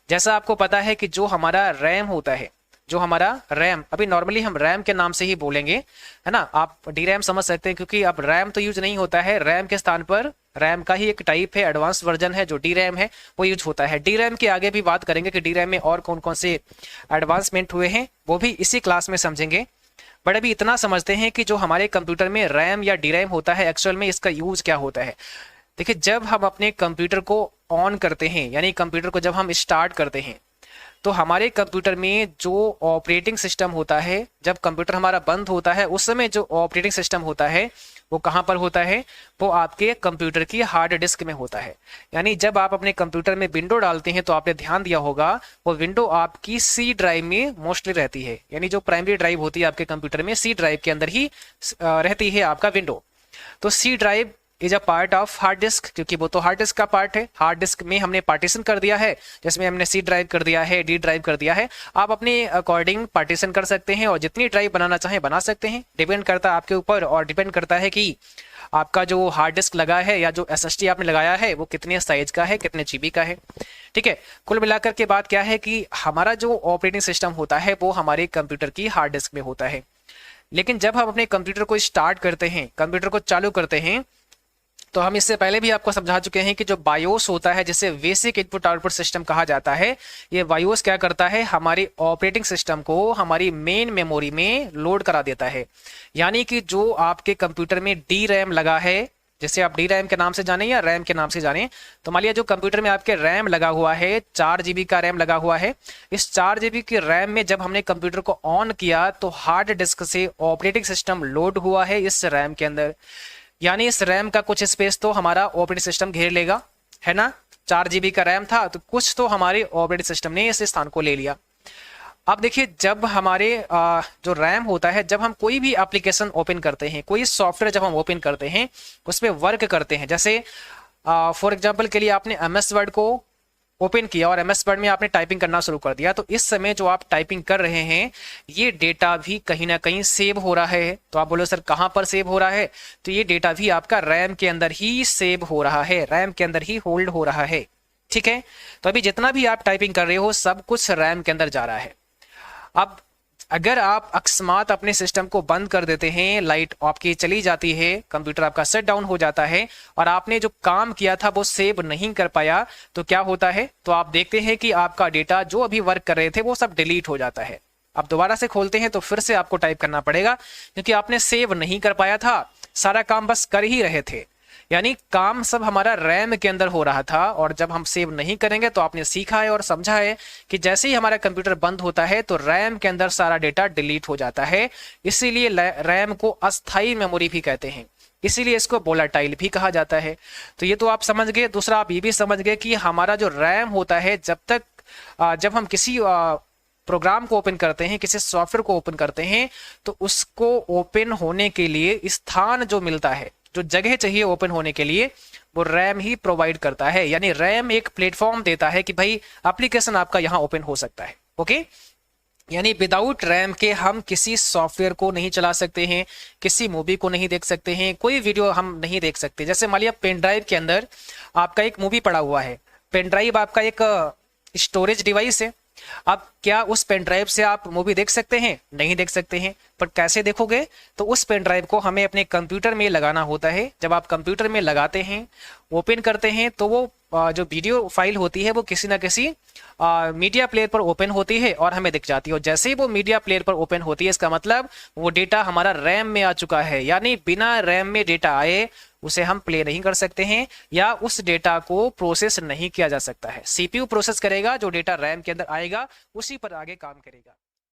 जैसा आपको पता है कि जो हमारा रैम होता है, जो हमारा रैम, अभी नॉर्मली हम रैम के नाम से ही बोलेंगे, है ना, आप डी रैम समझ सकते हैं क्योंकि अब रैम तो यूज नहीं होता है, रैम के स्थान पर रैम का ही एक टाइप है, एडवांस वर्जन है जो डी रैम है वो यूज होता है। डी रैम के आगे भी बात करेंगे कि डी रैम में और कौन कौन से एडवांसमेंट हुए हैं, वो भी इसी क्लास में समझेंगे। बट अभी इतना समझते हैं कि जो हमारे कंप्यूटर में रैम या डी रैम होता है, एक्चुअल में इसका यूज क्या होता है। देखिए, जब हम अपने कंप्यूटर को ऑन करते हैं, यानी कंप्यूटर को जब हम स्टार्ट करते हैं, तो हमारे कंप्यूटर में जो ऑपरेटिंग सिस्टम होता है, जब कंप्यूटर हमारा बंद होता है उस समय जो ऑपरेटिंग सिस्टम होता है वो कहाँ पर होता है, वो आपके कंप्यूटर की हार्ड डिस्क में होता है। यानी जब आप अपने कंप्यूटर में विंडो डालते हैं तो आपने ध्यान दिया होगा वो विंडो आपकी सी ड्राइव में मोस्टली रहती है, यानी जो प्राइमरी ड्राइव होती है आपके कंप्यूटर में सी ड्राइव के अंदर ही रहती है आपका विंडो। तो C drive is a part of hard disk, क्योंकि वो तो हार्ड डिस्क का पार्ट है। हार्ड डिस्क में हमने पार्टीशन कर दिया है, जिसमें हमने सी ड्राइव कर दिया है, डी ड्राइव कर दिया है। आप अपने अकॉर्डिंग पार्टीशन कर सकते हैं और जितनी ड्राइव बनाना चाहें बना सकते हैं, डिपेंड करता है आपके ऊपर, और डिपेंड करता है कि आपका जो हार्ड डिस्क लगा है या जो एसएसडी आपने लगाया है वो कितने साइज का है, कितने जीबी का है। ठीक है, कुल मिलाकर के बात क्या है कि हमारा जो ऑपरेटिंग सिस्टम होता है वो हमारे कंप्यूटर की हार्ड डिस्क में होता है। लेकिन जब हम अपने कंप्यूटर को स्टार्ट करते हैं, कंप्यूटर को चालू करते हैं, तो हम इससे पहले भी आपको समझा चुके हैं कि जो बायोस होता है, जिसे बेसिक इनपुट आउटपुट सिस्टम कहा जाता है, ये बायोस क्या करता है, हमारी ऑपरेटिंग सिस्टम को हमारी मेन मेमोरी में लोड करा देता है। यानी कि जो आपके कंप्यूटर में डी रैम लगा है, जैसे आप डी रैम के नाम से जाने या रैम के नाम से जाने, तो मान लिया जो कंप्यूटर में आपके रैम लगा हुआ है, 4 जीबी का रैम लगा हुआ है, इस 4 जीबी के रैम में जब हमने कंप्यूटर को ऑन किया तो हार्ड डिस्क से ऑपरेटिंग सिस्टम लोड हुआ है इस रैम के अंदर। यानी इस रैम का कुछ स्पेस तो हमारा ऑपरेटिंग सिस्टम घेर लेगा, है ना। 4 जीबी का रैम था तो कुछ तो हमारे ऑपरेटिंग सिस्टम ने इस स्थान को ले लिया। अब देखिए, जब हमारे जो रैम होता है, जब हम कोई भी एप्लीकेशन ओपन करते हैं, कोई सॉफ्टवेयर जब हम ओपन करते हैं, उस पर वर्क करते हैं, जैसे फॉर एग्जाम्पल के लिए आपने MS वर्ड को ओपन किया और MS वर्ड में आपने टाइपिंग करना शुरू कर दिया, तो इस समय जो आप टाइपिंग कर रहे हैं ये डेटा भी कहीं ना कहीं सेव हो रहा है। तो आप बोलो सर कहाँ पर सेव हो रहा है, तो ये डेटा भी आपका रैम के अंदर ही सेव हो रहा है, रैम के अंदर ही होल्ड हो रहा है। ठीक है, तो अभी जितना भी आप टाइपिंग कर रहे हो सब कुछ रैम के अंदर जा रहा है। अब अगर आप अकस्मात अपने सिस्टम को बंद कर देते हैं, लाइट आपकी चली जाती है, कंप्यूटर आपका शट डाउन हो जाता है और आपने जो काम किया था वो सेव नहीं कर पाया, तो क्या होता है, तो आप देखते हैं कि आपका डेटा जो अभी वर्क कर रहे थे वो सब डिलीट हो जाता है। अब दोबारा से खोलते हैं तो फिर से आपको टाइप करना पड़ेगा, क्योंकि आपने सेव नहीं कर पाया था, सारा काम बस कर ही रहे थे, यानी काम सब हमारा रैम के अंदर हो रहा था। और जब हम सेव नहीं करेंगे तो आपने सीखा है और समझा है कि जैसे ही हमारा कंप्यूटर बंद होता है तो रैम के अंदर सारा डेटा डिलीट हो जाता है। इसीलिए रैम को अस्थायी मेमोरी भी कहते हैं, इसीलिए इसको वोलेटाइल भी कहा जाता है। तो ये तो आप समझ गए। दूसरा आप ये भी समझ गए कि हमारा जो रैम होता है, जब हम किसी प्रोग्राम को ओपन करते हैं, किसी सॉफ्टवेयर को ओपन करते हैं, तो उसको ओपन होने के लिए स्थान जो मिलता है, जो जगह चाहिए ओपन होने के लिए, वो रैम ही प्रोवाइड करता है। यानी रैम एक प्लेटफॉर्म देता है कि भाई एप्लीकेशन आपका यहां ओपन हो सकता है। ओके, यानी विदाउट रैम के हम किसी सॉफ्टवेयर को नहीं चला सकते हैं, किसी मूवी को नहीं देख सकते हैं, कोई वीडियो हम नहीं देख सकते। जैसे मान लिया पेन ड्राइव के अंदर आपका एक मूवी पड़ा हुआ है, पेन ड्राइव आपका एक स्टोरेज डिवाइस है। अब क्या उस पेन ड्राइव से आप मूवी देख सकते हैं? नहीं देख सकते हैं। पर कैसे देखोगे? तो उस पेन ड्राइव को हमें अपने कंप्यूटर में लगाना होता है। जब आप कंप्यूटर में लगाते हैं, ओपन करते हैं, तो वो जो वीडियो फाइल होती है वो किसी ना किसी मीडिया प्लेयर पर ओपन होती है और हमें दिख जाती है। और जैसे ही वो मीडिया प्लेयर पर ओपन होती है, इसका मतलब वो डेटा हमारा रैम में आ चुका है। यानी बिना रैम में डेटा आए उसे हम प्ले नहीं कर सकते हैं या उस डेटा को प्रोसेस नहीं किया जा सकता है। सीपीयू प्रोसेस करेगा, जो डेटा रैम के अंदर आएगा उसी पर आगे काम करेगा।